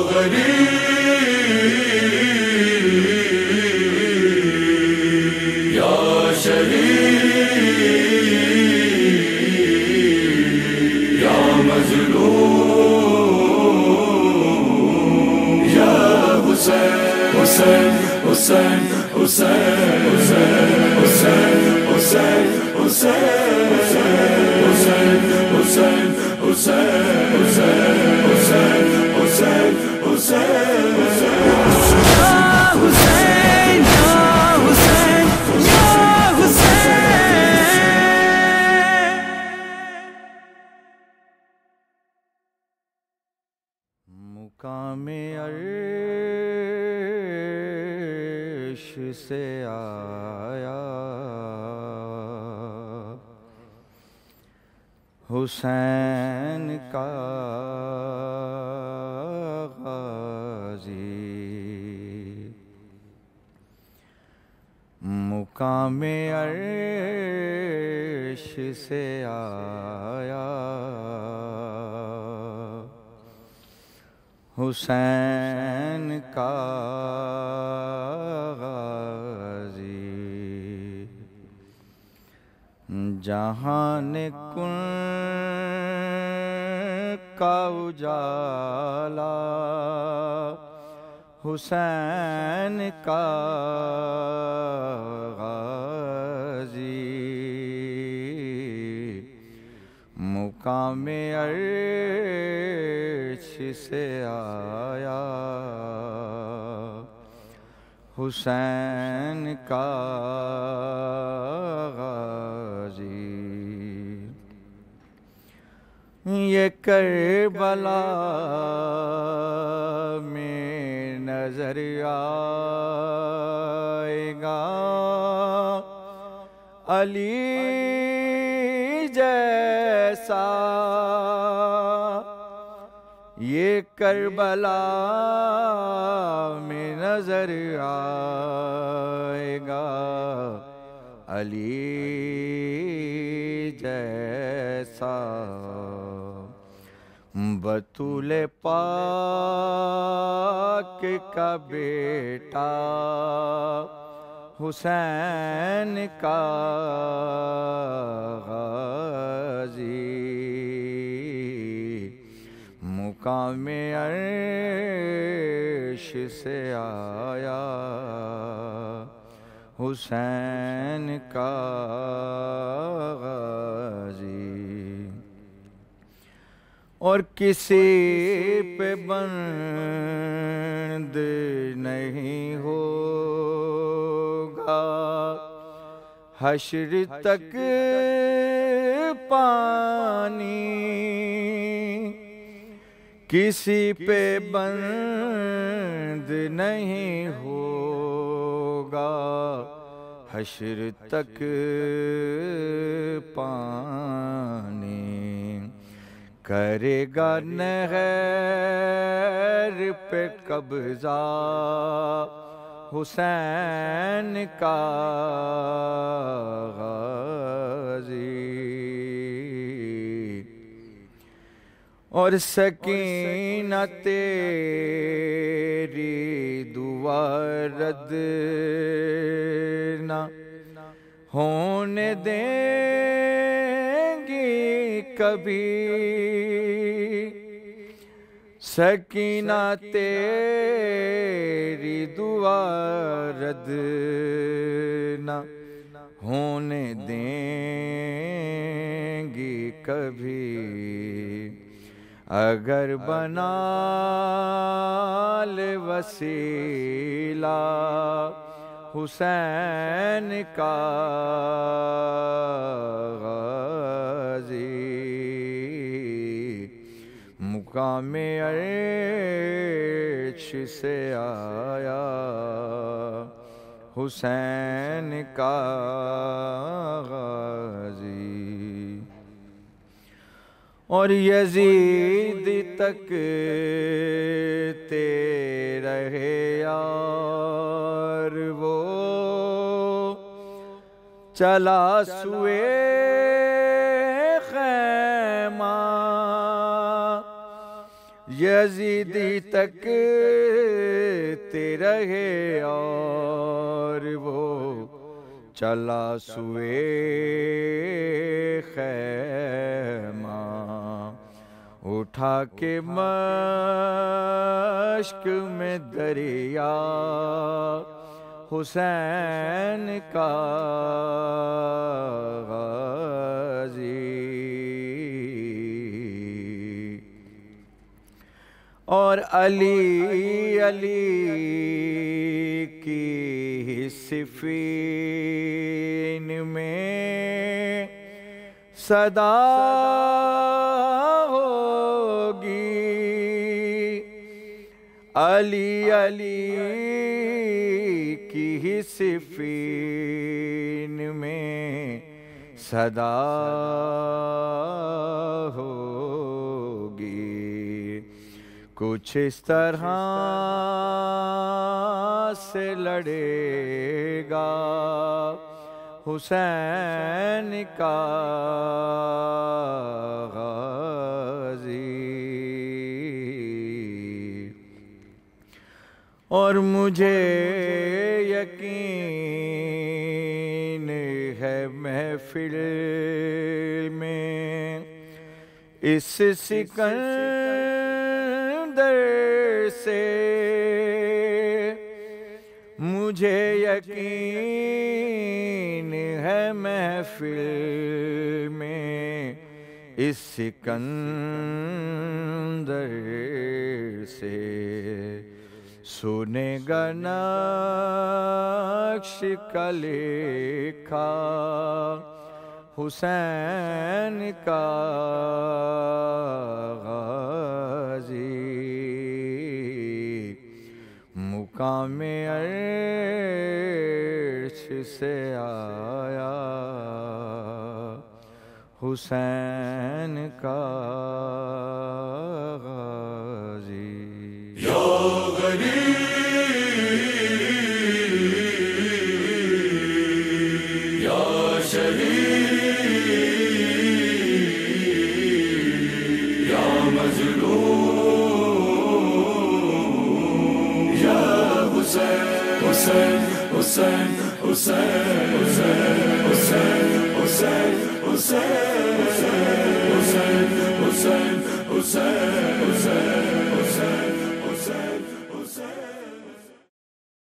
غریب یا شہید یا مظلوم یا حسین حسین حسین حسین حسین حسین حسین حسین حسین حسین حسین حسین حسین مقام عرش سے آیا حسین کا غازی مقام عرش سے آیا حسین کا غازی جہان کن کا اجالا حسین کا غازی مقام عرش سے آیا حسین کا غازی یہ کربلا میں نظر آئے گا علی جیسا یہ کربلا میں نظر آئے گا علی جیسا بطول پاک کا بیٹا حسین کا غازی مقام عرش سے آیا حسین کا غازی اور کسی پہ بند نہیں ہوگا حشر تک پانی کسی پہ بند نہیں ہوگا حشر تک پانی کرے گا نہ غیر پہ قبضہ حسین کا غازی اور سکینہ تیری دعا رد نہ ہونے دیں گی کبھی سکینہ تیری دعا رد نہ ہونے دیں گی کبھی اگر بنا لے وسیلہ حسین کا غازی مقام عرش سے آیا حسین کا غازی اور یزید تک رہے یار وہ چلا سوئے خیمہ یزیدی تک تیرا ہے اور وہ چلا سوئے خیمہ اٹھا کے مشک میں دریا حسین کا غازی اور علی علی کی صفین میں صدا ہوگی علی علی کی صفین میں صدا ہوگی کچھ اس طرح سے لڑے گا حسین کا غازی اور مجھے یقین ہے محفل میں اس سکندر سے مجھے یقین ہے محفل میں اس سکندر سے سنے گا نقش کا لکھا حسین کا غازی مقام عرش سے آیا حسین کا غازی یا غریب یا شہید یا مظلوم یا حسین حسین حسین حسین حسین حسین حسین حسین حسین حسین حسین